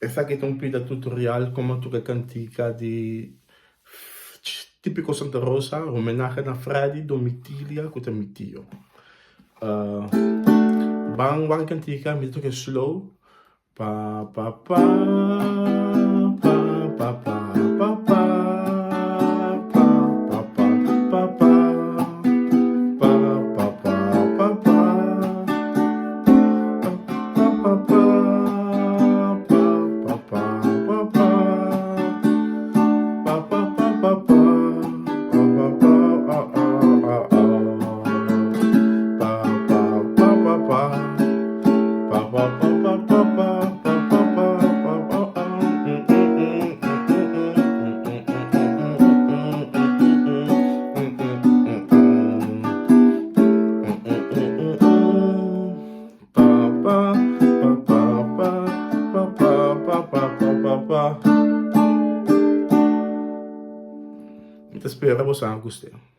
Essa aqui tem um pida tutorial como tu que cantica de típico Santa Rosa, homenagem a Freddy Domitiglia com o tio. Bang cantica, mi tu che slow. Pa pa pa pa pa pa pa pa pa pa pa pa. Spero che possa gustare.